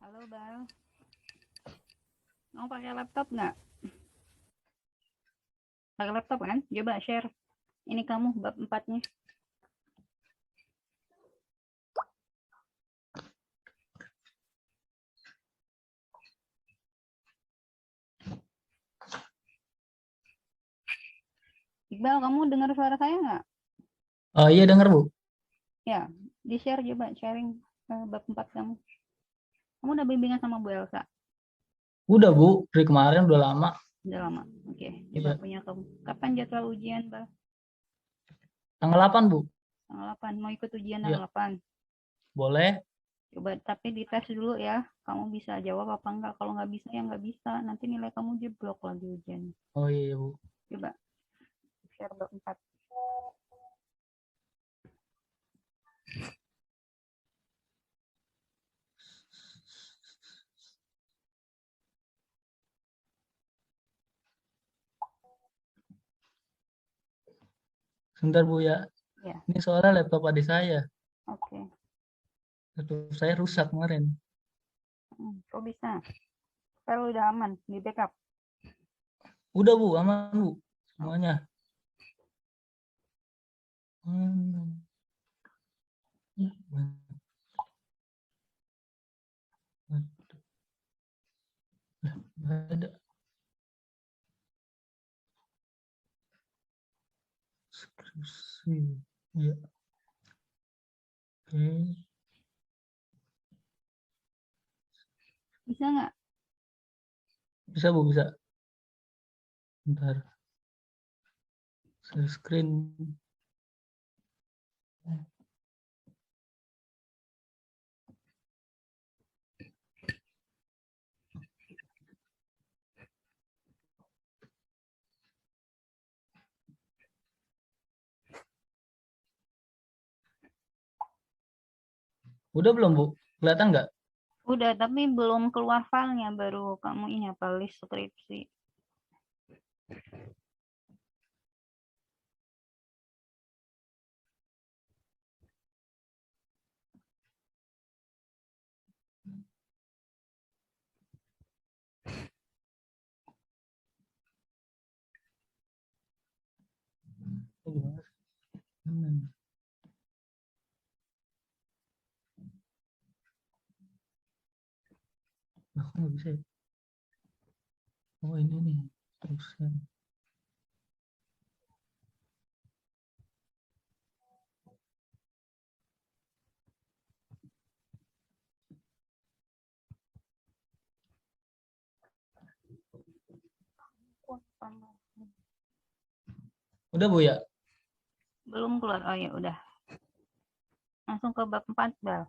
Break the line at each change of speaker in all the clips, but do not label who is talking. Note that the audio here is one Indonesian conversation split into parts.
Halo Bal, mau pakai laptop nggak? Pakai laptop kan? Coba share. Ini kamu bab 4-nya. Iqbal, kamu dengar suara saya nggak?
Oh iya dengar Bu.
Ya, di share coba sharing bab 4 kamu. Kamu udah bimbingan sama Bu Elsa?
Udah Bu, dari kemarin udah lama.
Udah lama. Oke, coba
Iya.
punya kamu. Kapan jadwal ujian, Bal?
Tanggal 8 Bu.
Tanggal 8. Mau ikut ujian tanggal
Iya,
8?
boleh.
Coba tapi dites dulu ya. Kamu bisa jawab apa enggak? Kalau nggak bisa ya nggak bisa. Nanti nilai kamu jeblok lagi ujian.
Oh iya Bu.
Coba share bab 4.
Sebentar Bu ya.
Ya,
Ini soalnya laptop adik saya.
oke.
Laptop saya rusak kemarin.
Kok bisa? Kalau udah aman, di backup.
Udah Bu, aman Bu. Semuanya. Hmm. Nggak ada. Skripsi. Iya. Oke.
Bisa nggak?
Bisa Bu, bisa. Bentar. Share screen. Udah belum Bu? Kelihatan nggak?
Udah, tapi belum keluar filenya, baru kamu ini apa list skripsi.
Oh, gimana? Aman. Nah, kok nggak bisa ya? Oh ini nih. Terusan. Udah Bu ya?
Belum keluar. Oh ya udah. Langsung ke bab 4, Bal.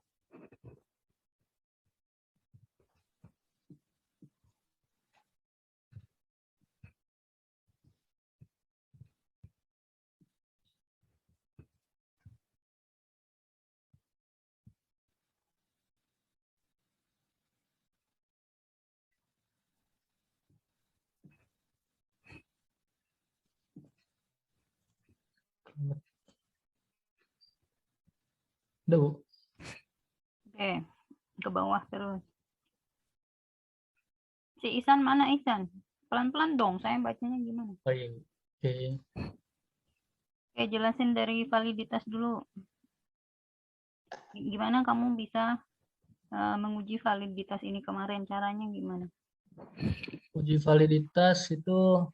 Udah Bu.
Oke, ke bawah terus. Si Isan mana Isan? Pelan-pelan dong, saya bacanya gimana?
Oh iya. Oke.
Oke, jelasin dari validitas dulu. Gimana kamu bisa menguji validitas ini kemarin? Caranya gimana?
Uji validitas itu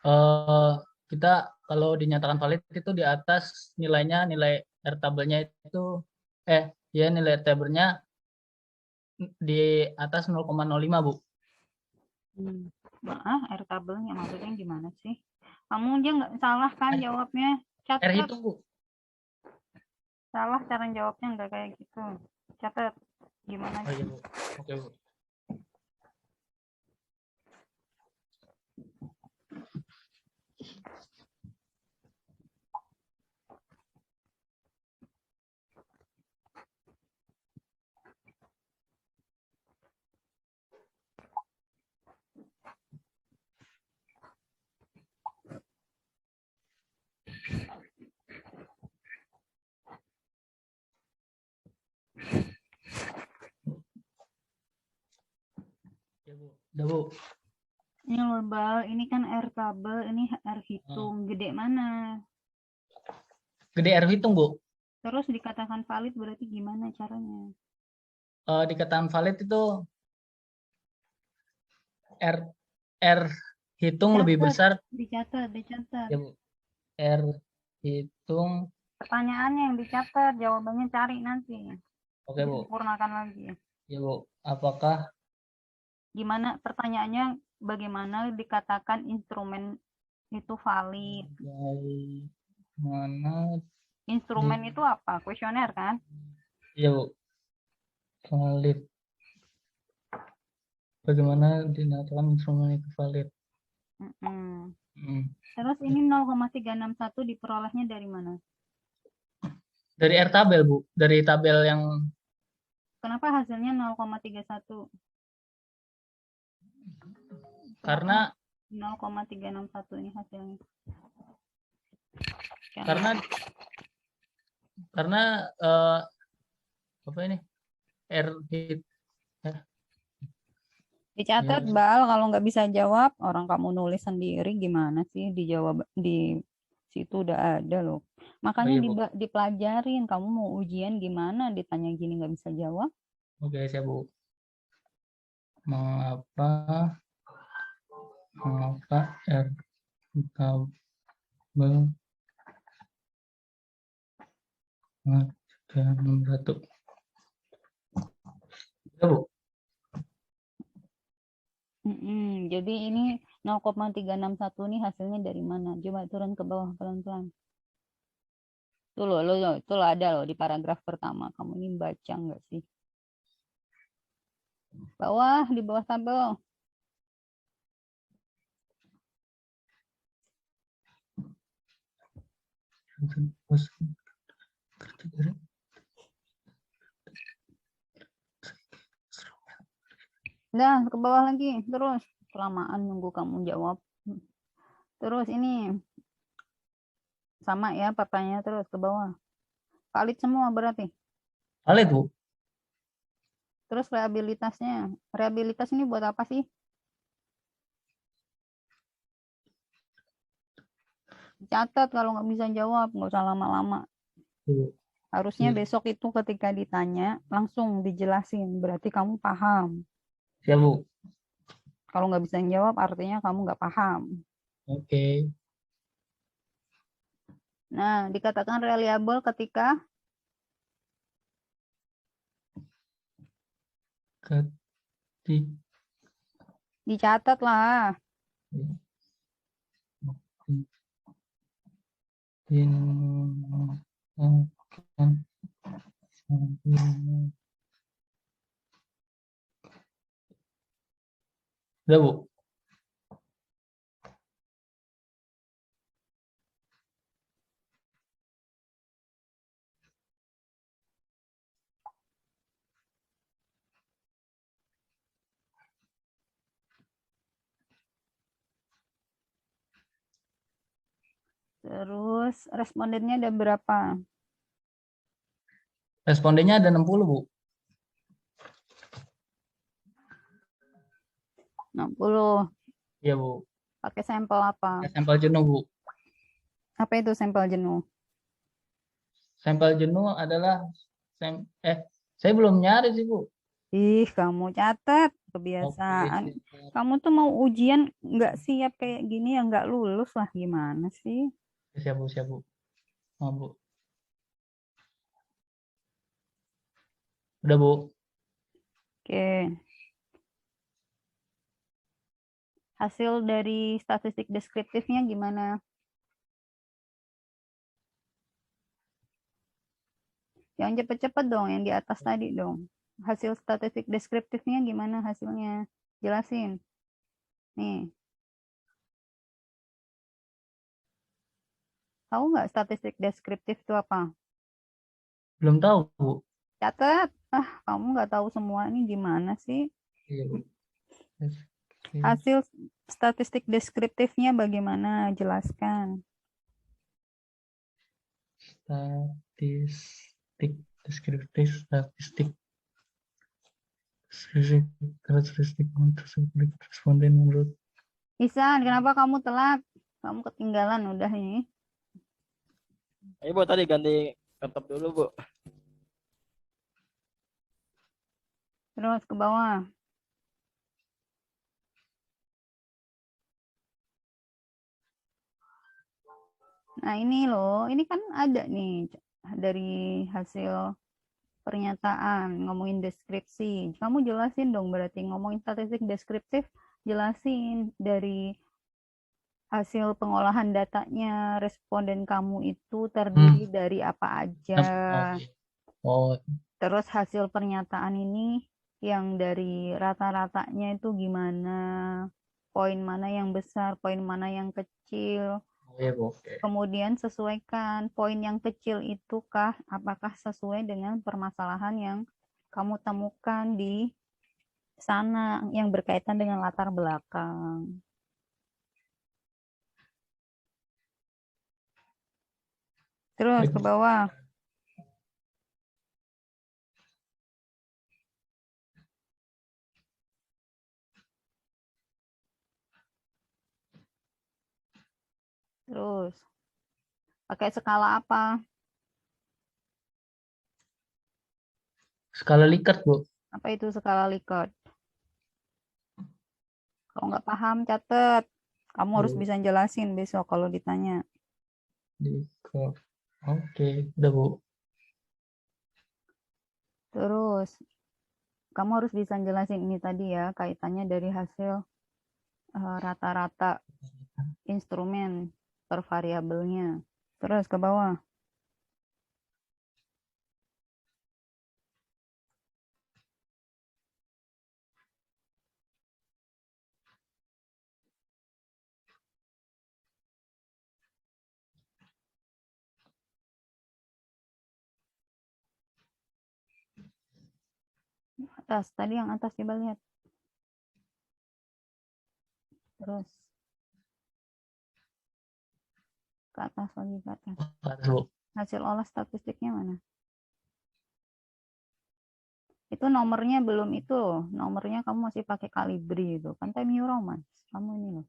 eh, kita kalau dinyatakan valid itu di atas nilainya, nilai R-tabelnya itu ya nilai tabelnya di atas 0,05 Bu.
R tabelnya maksudnya gimana sih? Kamu aja nggak salah kan
R,
jawabnya?
R
Catat.
hitung Bu.
Salah cara jawabnya nggak kayak gitu. Catat. Gimana?
Oh iya Bu. Oke Bu. Ya, Bu. Udah, Bu.
Ini loh, Bal, ini kan R tabel, ini R hitung. Gede mana?
Gede R hitung, Bu.
Terus dikatakan valid berarti gimana caranya?
Dikatakan valid itu R hitung lebih
Dicatat,
besar.
dicatat.
Ya, Bu. R hitung.
Pertanyaannya yang dicatat, jawabannya cari nanti.
Oke, Bu.
Disempurnakan lagi.
Ya, Bu. Apakah
Gimana pertanyaannya, bagaimana dikatakan instrumen itu valid?
bagaimana
Instrumen itu apa? Kuesioner kan?
ya, Bu. Valid. Bagaimana dinyatakan instrumen itu valid?
Terus ini 0,361 diperolehnya dari mana?
Dari R tabel, Bu. Dari tabel yang
Kenapa hasilnya 0,31?
karena
0,361 ini hasilnya.
Karena apa ini? R hit.
Dicatat, Bal, kalau nggak bisa jawab, orang kamu nulis sendiri gimana sih? Dijawab di situ udah ada loh. Makanya
Oh, iya,
dipelajarin, kamu mau ujian gimana, ditanya gini nggak bisa jawab.
Oke, siap, Bu. Mengapa R tabel 1. Ya, Bu.
Jadi ini 0,361 nih hasilnya dari mana? Coba turun ke bawah pelan-pelan. Tuh loh, ada loh di paragraf pertama. Kamu ini baca nggak sih? Bawah, di bawah tabel. Dah, ke bawah lagi. Terus, kelamaan nunggu kamu jawab. Terus ini, sama ya pertanyaannya terus ke bawah. Valid semua berarti.
Valid, Bu.
Terus rehabilitasnya. Rehabilitas ini buat apa sih? Catat kalau nggak bisa jawab, nggak usah lama-lama. Harusnya besok itu ketika ditanya, langsung dijelasin. Berarti kamu paham.
Siap, Bu.
Kalau nggak bisa jawab, artinya kamu nggak paham.
Oke.
Nah, dikatakan reliable ketika dicatat lah.
Udah, Bu.
Terus respondennya ada berapa?
Respondennya ada 60, Bu.
60.
Iya, Bu.
Pakai sampel apa?
Sampel jenuh, Bu.
Apa itu sampel jenuh?
Sampel jenuh adalah saya belum nyari sih, Bu.
Ih, kamu catat kebiasaan.
Oke,
Kamu tuh mau ujian nggak siap kayak gini ya nggak lulus lah gimana sih?
siap, Bu, siap, Bu. Oh, Bu. Udah, Bu.
Oke. Hasil dari statistik deskriptifnya gimana? Yang cepet-cepet dong, yang di atas tadi dong. Hasil statistik deskriptifnya gimana hasilnya? Jelasin. Nih, tahu nggak statistik deskriptif itu apa?
Belum tahu, Bu.
Catat. Ah, kamu nggak tahu semua ini gimana sih?
Iya, Bu.
Hasil statistik deskriptifnya bagaimana? Jelaskan.
Statistik deskriptif statistik. Karakteristik tersebut responden menurut.
Isan, kenapa kamu telat? Kamu ketinggalan udah ini.
Ayo Bu, tadi ganti laptop dulu Bu.
Terus ke bawah. Nah ini loh, ini kan ada nih dari hasil pernyataan, ngomongin deskripsi. Kamu jelasin dong, berarti ngomongin statistik deskriptif, jelasin dari hasil pengolahan datanya responden kamu itu terdiri dari apa aja.
Oh,
Terus hasil pernyataan ini yang dari rata-ratanya itu gimana? Poin mana yang besar, poin mana yang kecil?
iya Bu. Oke.
Kemudian sesuaikan poin yang kecil itu apakah sesuai dengan permasalahan yang kamu temukan di sana yang berkaitan dengan latar belakang. Terus ke bawah. Terus pakai skala apa?
Skala Likert Bu.
Apa itu skala Likert? Kalau nggak paham catet. Kamu harus bisa jelasin besok kalau ditanya.
Likert. Oke, udah Bu.
Terus kamu harus bisa jelasin ini tadi ya, kaitannya dari hasil rata-rata instrumen per variabelnya. Terus ke bawah. Atas, tadi yang atas coba lihat. Terus ke atas lagi ke atas. Hasil olah statistiknya mana? Itu nomornya belum itu loh. Nomornya kamu masih pakai Calibri itu. Kan Time New Roman. Kamu ini loh.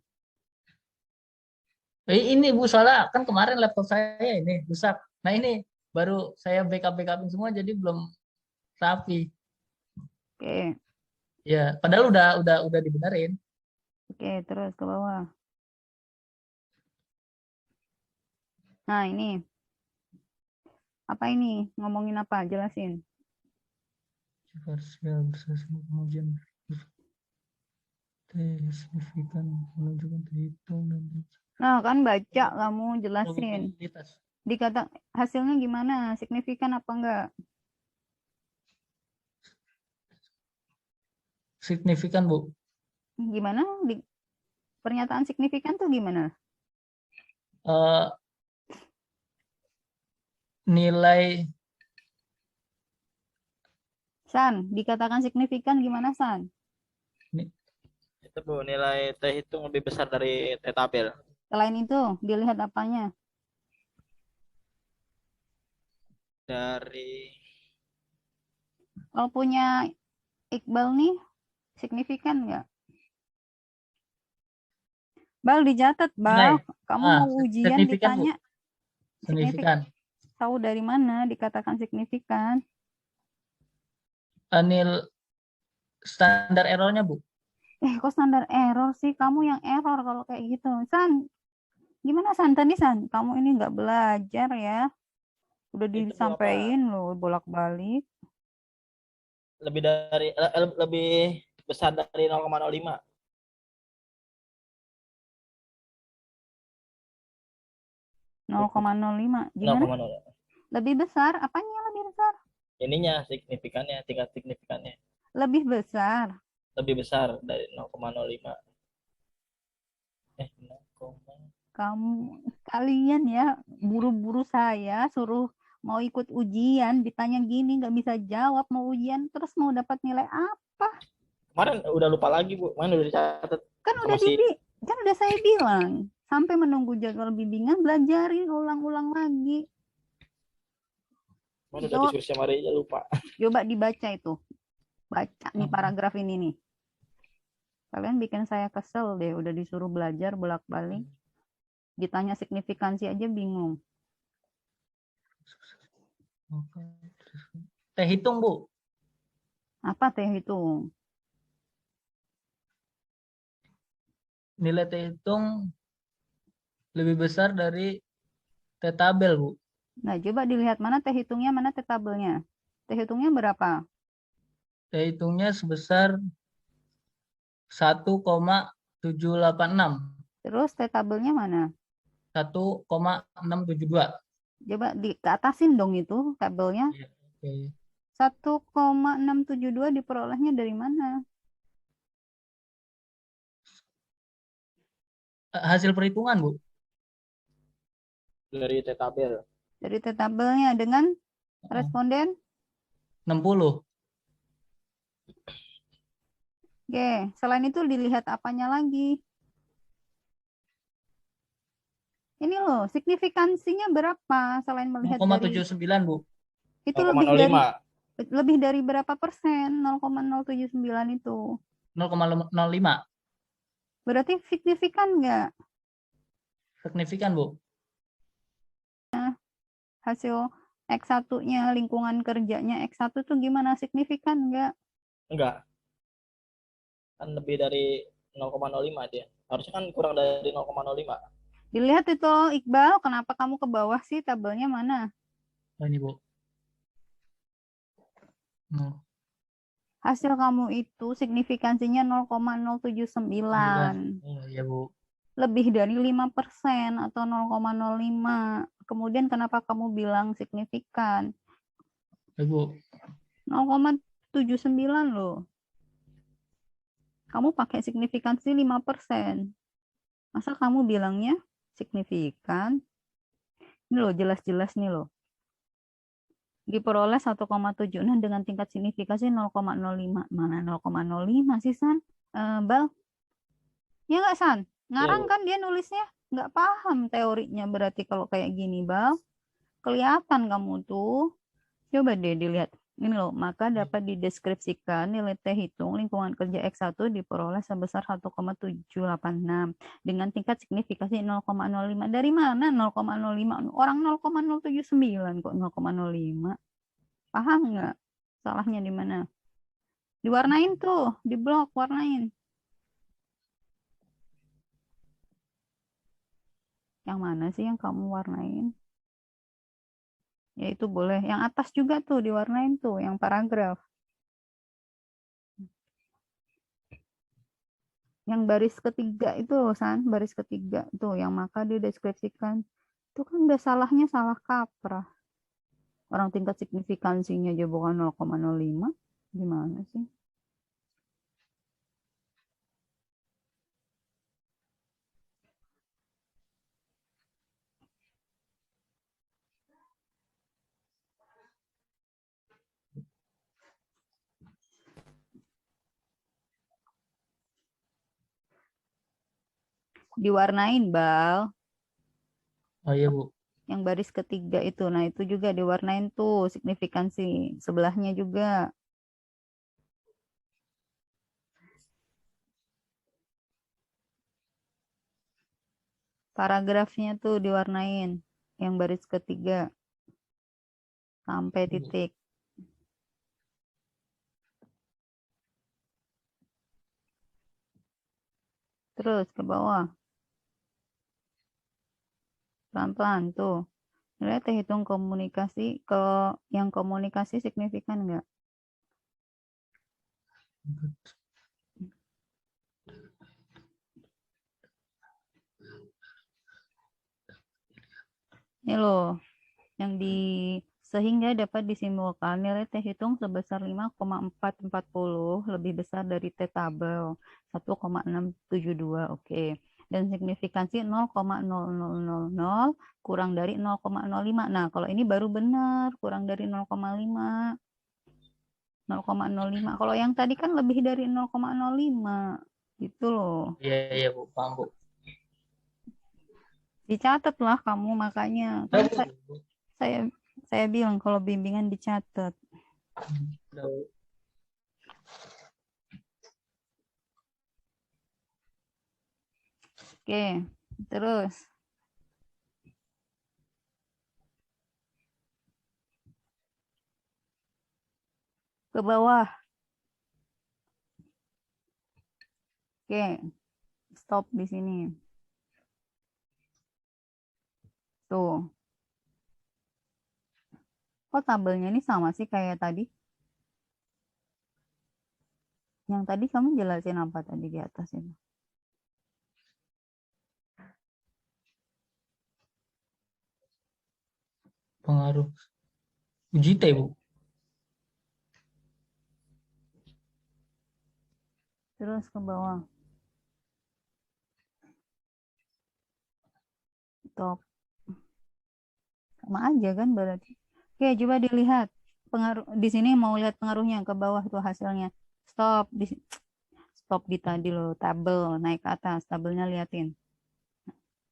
Ini Bu, soalnya kan kemarin laptop saya ini rusak. Nah ini baru saya backupin semua jadi belum rapi.
Oke.
Ya, padahal udah dibenerin.
Oke, terus ke bawah. Nah, ini. Apa ini? Ngomongin apa? Jelasin.
Parsial kemudian signifikan menunjukkan terhitung dan
Nah, kan baca kamu jelasin. Dikata hasilnya gimana? Signifikan apa enggak?
Signifikan Bu.
Gimana? Pernyataan signifikan tuh gimana?
Nilai
San, dikatakan signifikan gimana San?
Itu Bu, nilai T hitung lebih besar dari T tabel.
Selain itu, dilihat apanya?
Dari
Kalau punya Iqbal nih, signifikan nggak? Bal dicatat, Bal. Kamu mau ujian ditanya.
Signifikan.
Tahu dari mana dikatakan signifikan?
Nil standar errornya Bu.
Kok standar error sih? Kamu yang error kalau kayak gitu. San, gimana San? Tadi San, kamu ini nggak belajar ya? Udah disampaikan loh bolak-balik.
lebih besar dari 0,05.
0,05. Gimana? 0,05. Lebih besar? Apanya yang lebih besar?
Ininya signifikannya, tingkat signifikannya.
Lebih besar.
Lebih besar dari 0,05. 0,
Kalian ya buru-buru saya suruh mau ikut ujian, ditanya gini nggak bisa jawab, mau ujian terus mau dapat nilai apa?
Kemarin udah lupa lagi Bu, mana udah dicatat.
Kan udah saya bilang sampai menunggu jadwal bimbingan belajarin ulang-ulang lagi.
Mana udah disuruh sama Maria lupa.
Coba dibaca itu. Baca nih
Hmm.
paragraf ini nih. Kalian bikin saya kesel deh, udah disuruh belajar bolak-balik. Ditanya signifikansi aja bingung.
Oke. Teh hitung, Bu.
Apa teh hitung?
Nilai teh hitung lebih besar dari teh tabel, Bu.
Nah, coba dilihat mana teh hitungnya, mana teh tabelnya. Teh hitungnya berapa?
Teh hitungnya sebesar 1,786.
Terus teh tabelnya mana?
1,672.
Coba keatasin dong itu tabelnya.
Iya, oke.
1,672 diperolehnya dari mana?
Hasil perhitungan, Bu.
Dari tabel.
Dari teh tabelnya dengan responden.
60.
Oke, selain itu dilihat apanya lagi? Ini loh, signifikansinya berapa selain melihat dari
0,79, Bu.
itu lebih dari
0,05.
berapa persen? 0,079 itu.
0,05.
Berarti signifikan nggak
Signifikan, Bu.
hasil X1-nya, lingkungan kerjanya X1 tuh gimana? Signifikan nggak?
Enggak. Kan lebih dari 0,05 dia. Harusnya kan kurang dari 0,05.
Dilihat itu, Iqbal, kenapa kamu ke bawah sih? Tabelnya mana?
Oh, ini, Bu. Oh,
Hasil kamu itu signifikansinya 0,079.
oh, iya, Bu.
Lebih dari 5% atau 0,05. Kemudian kenapa kamu bilang signifikan?
Ya, Bu.
0,79 loh. Kamu pakai signifikansi 5%. Masa kamu bilangnya signifikan? Ini loh, jelas-jelas nih loh. Diperoleh 1,76 dengan tingkat signifikasi 0,05. Mana 0,05 sih, San? Bal? Ya nggak, San? Ngarang
Iya, Bu.
kan dia nulisnya? Nggak paham teorinya berarti kalau kayak gini, Bal. Kelihatan kamu tuh. Coba deh dilihat. Ini loh, maka dapat dideskripsikan nilai T hitung lingkungan kerja X1 diperoleh sebesar 1,786 dengan tingkat signifikasi 0,05. Dari mana 0,05? Orang 0,079 kok 0,05. Paham nggak? Salahnya di mana? Diwarnain tuh, di blok warnain. Yang mana sih yang kamu warnain? Ya itu boleh. Yang atas juga tuh diwarnain tuh, yang paragraf. Yang baris ketiga itu, San, baris ketiga tuh, yang maka dideskripsikan. Itu kan udah salahnya salah kaprah. Orang tingkat signifikansinya aja bukan 0,05. Gimana sih? Diwarnain, Bal.
Oh, iya, Bu.
Yang baris ketiga itu. Nah, itu juga diwarnain tuh signifikansi. Sebelahnya juga. Paragrafnya tuh diwarnain. Yang baris ketiga. Sampai titik. Terus ke bawah. Pelan-pelan tuh. Lihat hitung komunikasi ke yang komunikasi signifikan enggak? Ini loh, yang di sehingga dapat disimpulkan nilai T hitung sebesar 5,440 lebih besar dari T tabel 1,672. Oke. Dan signifikansi 0,0000 kurang dari 0,05. Nah, kalau ini baru benar, kurang dari 0,5. 0,05. Kalau yang tadi kan lebih dari 0,05. Gitu loh.
Iya, iya, Bu. Paham, Bu.
Dicatat lah kamu, makanya kan saya bilang kalau bimbingan dicatat.
Udah, Bu.
Oke, terus. Ke bawah. Oke, stop di sini. Tuh. Kok tabelnya ini sama sih kayak tadi? Yang tadi kamu jelasin apa tadi di atas itu?
Pengaruh uji T, Bu.
Terus ke bawah. Stop. Sama aja kan berarti. Oke, coba dilihat pengaruh di sini, mau lihat pengaruhnya ke bawah tuh hasilnya. Stop di stop di tadi loh, tabel naik ke atas, tabelnya liatin.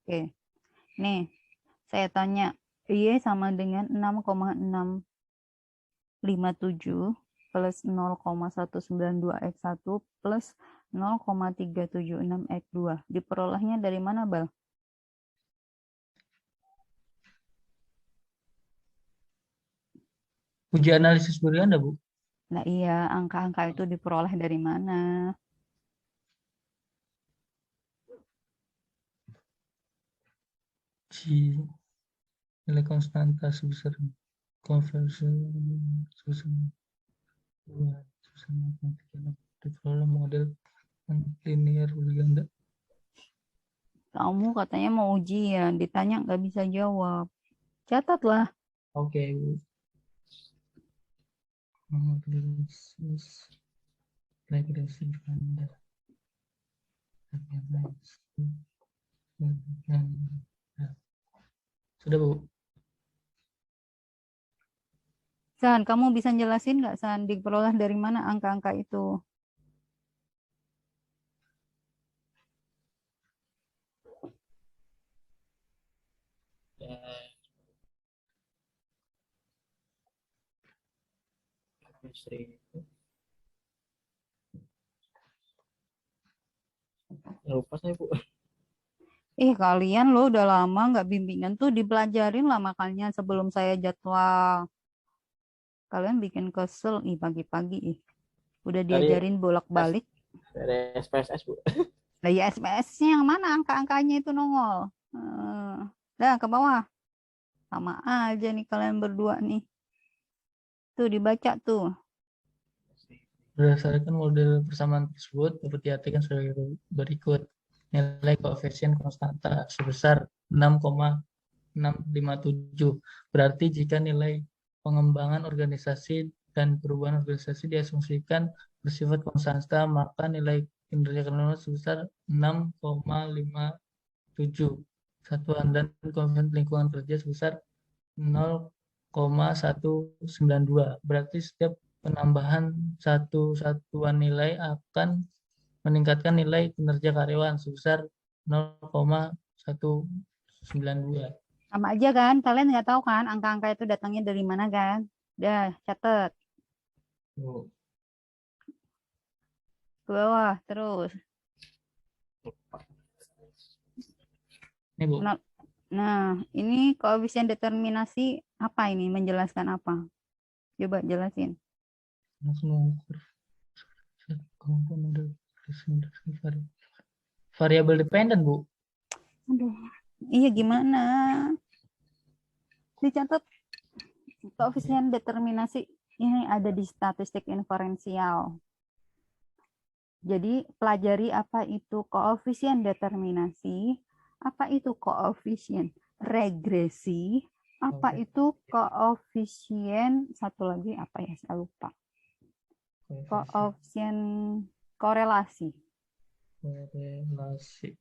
Oke. Nih, saya tanya Y sama dengan 6,657 plus 0,192x1 plus 0,376x2. Diperolehnya dari mana, Bal?
Uji analisis burian ada, Bu?
Nah iya, angka-angka itu diperoleh dari mana?
Uji nilai konstanta sebesar konversi sebesar 2 sebesar 0,36 diperoleh model linear berganda.
Kamu katanya mau ujian, ditanya nggak bisa jawab. Catatlah.
Oke, Bu. Analisis regresi ganda. Sudah, Bu.
San, kamu bisa jelasin nggak, San, diperoleh dari mana angka-angka itu?
Ya, chemistry itu. Lupa saya, Bu.
Kalian lo udah lama nggak bimbingan tuh, dipelajarin lah makanya sebelum saya jadwal. Kalian bikin kesel pagi-pagi. Udah
Dari
diajarin bolak-balik.
dari SPSS, Bu.
Nah ya SPS-nya yang mana angka-angkanya itu nongol. Dah ke bawah. Sama aja nih kalian berdua nih. Tuh dibaca tuh.
Berdasarkan model persamaan tersebut dapat diartikan sebagai berikut. Nilai koefisien konstanta sebesar 6,657. Berarti jika nilai pengembangan organisasi dan perubahan organisasi diasumsikan bersifat konstanta, maka nilai kinerja karyawan sebesar 6,57 satuan dan koefisien lingkungan kerja sebesar 0,192. Berarti setiap penambahan satu satuan nilai akan meningkatkan nilai kinerja karyawan sebesar 0,192.
Sama aja kan. Kalian nggak tahu kan angka-angka itu datangnya dari mana kan. Dah catet.
Oh,
Ke bawah terus.
ini, Bu.
Nah, ini koefisien determinasi apa ini? Menjelaskan apa? Coba jelasin.
Langsung mengukur variabel dependen, Bu.
Aduh, iya gimana? Dicatat koefisien determinasi ini ada di statistik inferensial. Jadi pelajari apa itu koefisien determinasi, apa itu koefisien regresi, apa itu koefisien satu lagi apa ya, saya lupa. Koefisien korelasi.
Korelasi.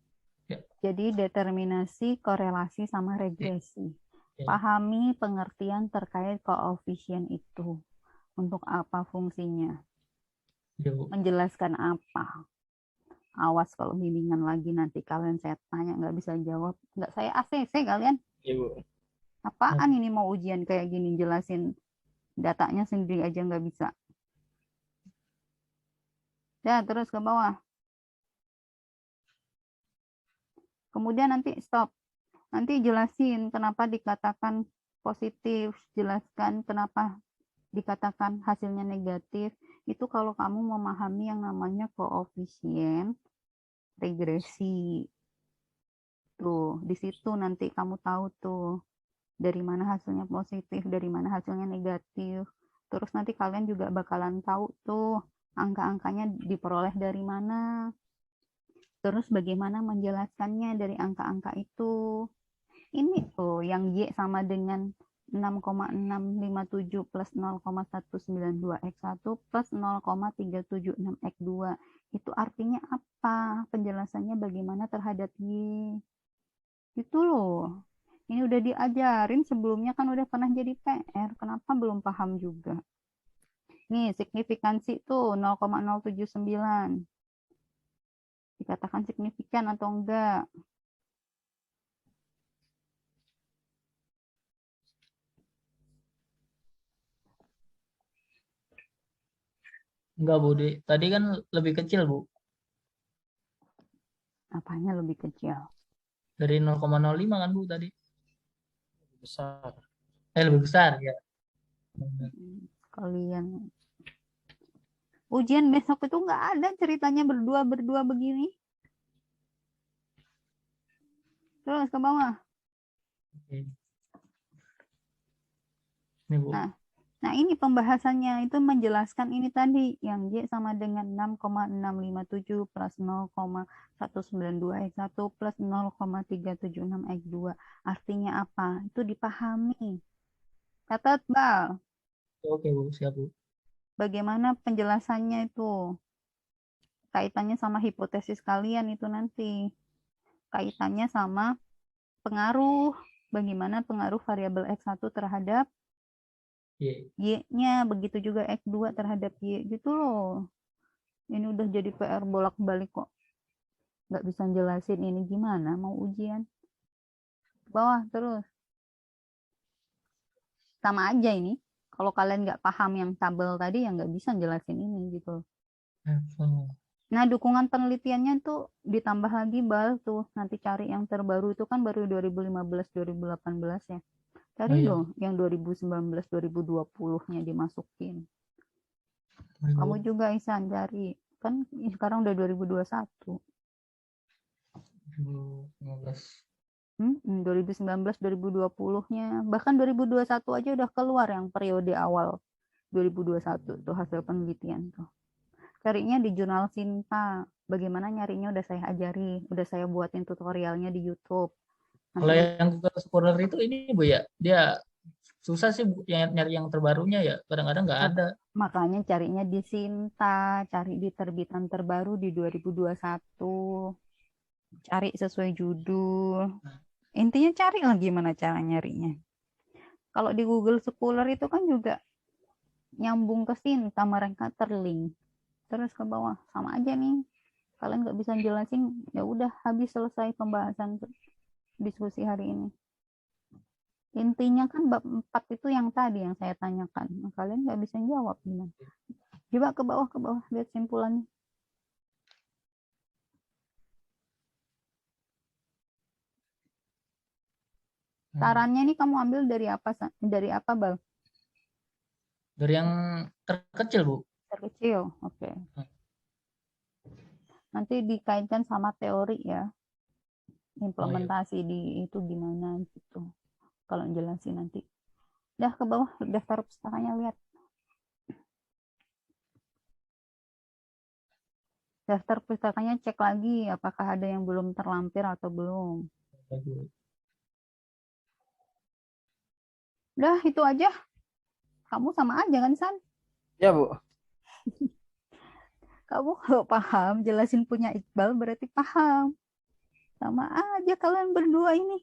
Ya.
Jadi determinasi, korelasi sama regresi.
Ya.
Pahami pengertian terkait koefisien itu. Untuk apa fungsinya?
Ya, Bu.
Menjelaskan apa? Awas kalau bimbingan lagi nanti kalian saya tanya nggak bisa jawab. Nggak saya ACC kalian.
Iya, Bu.
Apaan ini mau ujian kayak gini, jelasin datanya sendiri aja nggak bisa. Ya, terus ke bawah. Kemudian nanti stop. Nanti jelasin kenapa dikatakan positif, jelaskan kenapa dikatakan hasilnya negatif. Itu kalau kamu memahami yang namanya koefisien regresi. Tuh, di situ nanti kamu tahu tuh dari mana hasilnya positif, dari mana hasilnya negatif. Terus nanti kalian juga bakalan tahu tuh angka-angkanya diperoleh dari mana. Terus bagaimana menjelaskannya dari angka-angka itu. Ini tuh yang Y sama dengan 6,657 plus 0,192 X1 plus 0,376 X2. Itu artinya apa? Penjelasannya bagaimana terhadap Y. Itu loh. Ini udah diajarin sebelumnya kan udah pernah jadi PR. Kenapa belum paham juga? Nih, signifikansi tuh 0,079. Dikatakan signifikan atau enggak?
Enggak, Bu. Tadi kan lebih kecil, Bu.
Apanya lebih kecil?
Dari 0,05 kan, Bu, tadi.
Besar.
Lebih besar, ya.
Kalian. Ujian besok itu nggak ada ceritanya berdua-berdua begini. Terus ke bawah.
Oke. Ini, Bu.
Nah, ini pembahasannya itu menjelaskan ini tadi yang Y sama dengan 6,657 plus 0,192 X1 plus 0,376 X2. Artinya apa? Itu dipahami. Catat, Bal.
Oke, Bu. Siap, Bu.
Bagaimana penjelasannya itu? Kaitannya sama hipotesis kalian itu nanti. Kaitannya sama pengaruh. Bagaimana pengaruh variabel X1 terhadap Y-nya, begitu juga X2 terhadap Y, gitu loh. Ini udah jadi PR bolak-balik kok. Nggak bisa jelasin ini gimana, mau ujian. Bawah terus. Sama aja ini. Kalau kalian nggak paham yang tabel tadi, ya nggak bisa jelasin ini gitu. Nah, dukungan penelitiannya tuh ditambah lagi, Bal, tuh. Nanti cari yang terbaru itu kan baru 2015-2018 ya. Cari dong yang 2019-2020-nya dimasukin. Kamu juga Isan cari. Kan sekarang udah 2021. 2019-2020-nya. Bahkan 2021 aja udah keluar yang periode awal 2021 tuh hasil penelitian tuh. Carinya di jurnal Sinta. Bagaimana nyarinya udah saya ajari, udah saya buatin tutorialnya di YouTube.
Kalau yang Google Scholar itu ini, Bu, ya, dia susah sih nyari yang terbarunya ya. Kadang-kadang nggak ada.
Makanya carinya di Sinta, cari di terbitan terbaru di 2021. Cari sesuai judul. Intinya cari lah gimana cara nyarinya. Kalau di Google Scholar itu kan juga nyambung ke Sinta, mereka terlink. Terus ke bawah, sama aja nih. Kalian nggak bisa jelasin, ya udah habis selesai pembahasan diskusi hari ini. Intinya kan bab 4 itu yang tadi yang saya tanyakan. Nah, kalian nggak bisa jawab gimana. Coba ke bawah, lihat simpulannya. Sarannya ini kamu ambil dari apa, Bal?
Dari yang terkecil, Bu.
Terkecil, oke. Nanti dikaitkan sama teori ya. Implementasi di itu gimana gitu. Kalau jelasin nanti. Dah ke bawah, daftar pustakanya lihat. Daftar pustakanya cek lagi apakah ada yang belum terlampir atau belum. Udah itu aja. Kamu sama aja kan, San?
Ya, Bu.
Kamu kalau paham, jelasin punya Iqbal berarti paham. Sama aja kalian berdua ini.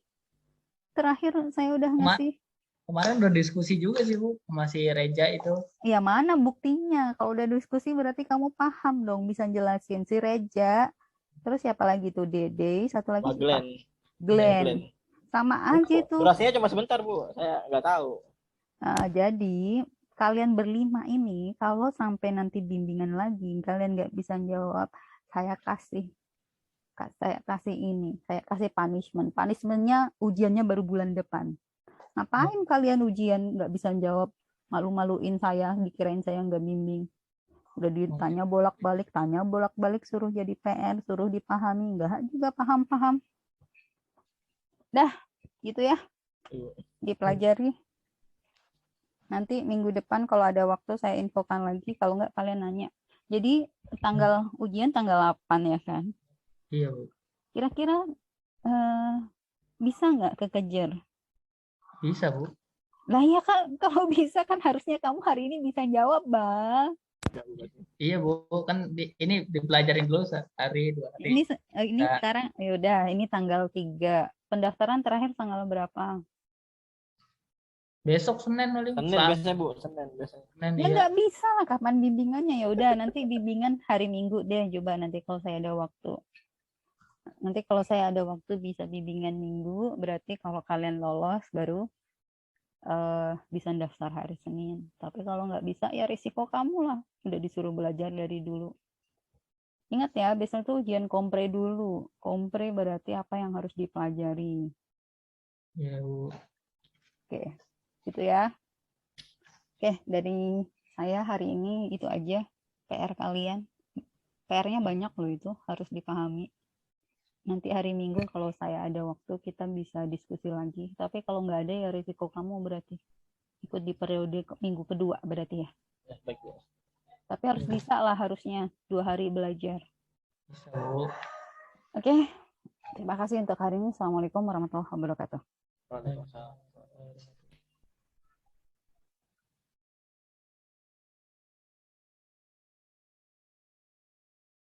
Terakhir saya udah ngasih.
Kemarin udah diskusi juga sih, Bu, sama si Reja itu.
Ya mana buktinya? Kalau udah diskusi berarti kamu paham dong, bisa jelasin. Si Reja, terus siapa lagi tuh? Dede, satu lagi siapa? Glenn. Sama aja tuh.
Durasinya cuma sebentar, Bu. Saya nggak tahu.
Nah, jadi kalian berlima ini kalau sampai nanti bimbingan lagi kalian nggak bisa jawab, saya kasih saya kasih ini, saya kasih punishment. Punishmentnya ujiannya baru bulan depan. Ngapain kalian ujian nggak bisa jawab, malu-maluin saya, dikirain saya nggak bimbing. Udah ditanya bolak-balik, suruh jadi PR, suruh dipahami, nggak juga paham-paham. Dah, gitu ya,
Iya.
dipelajari. Nanti minggu depan kalau ada waktu saya infokan lagi, kalau nggak kalian nanya. Jadi tanggal ujian tanggal 8 ya kan?
Iya, Bu.
Kira-kira bisa nggak kekejar?
Bisa, Bu.
Lah ya kan, kalau bisa kan harusnya kamu hari ini bisa jawab, Bang.
Iya, Bu. Kan ini dipelajarin dulu sehari, 2 hari.
Ini
Nah.
sekarang, yaudah, ini tanggal 3. Pendaftaran terakhir tanggal berapa?
Besok Senin paling.
Senin biasanya, Bu. Senin biasanya.
Senin,
Ya
iya.
nggak bisa lah, kapan bimbingannya? Ya udah, nanti bimbingan hari Minggu deh, coba nanti kalau saya ada waktu. Nanti kalau saya ada waktu bisa bimbingan Minggu, berarti kalau kalian lolos baru bisa daftar hari Senin. Tapi kalau nggak bisa ya risiko kamu lah, udah disuruh belajar dari dulu. Ingat ya, besok tuh ujian kompre dulu. Kompre berarti apa yang harus dipelajari.
Iya, Bu.
Oke, gitu ya. Oke, dari saya hari ini itu aja PR kalian. PR-nya banyak loh, itu harus dipahami. Nanti hari Minggu kalau saya ada waktu kita bisa diskusi lagi. Tapi kalau nggak ada ya risiko kamu berarti ikut di periode minggu kedua berarti ya.
Ya, baik, Bu.
Tapi harus bisa lah, harusnya 2 hari belajar.
Bisa, Bu.
Oke, terima kasih untuk hari ini. Assalamualaikum warahmatullahi wabarakatuh.
Waalaikumsalam.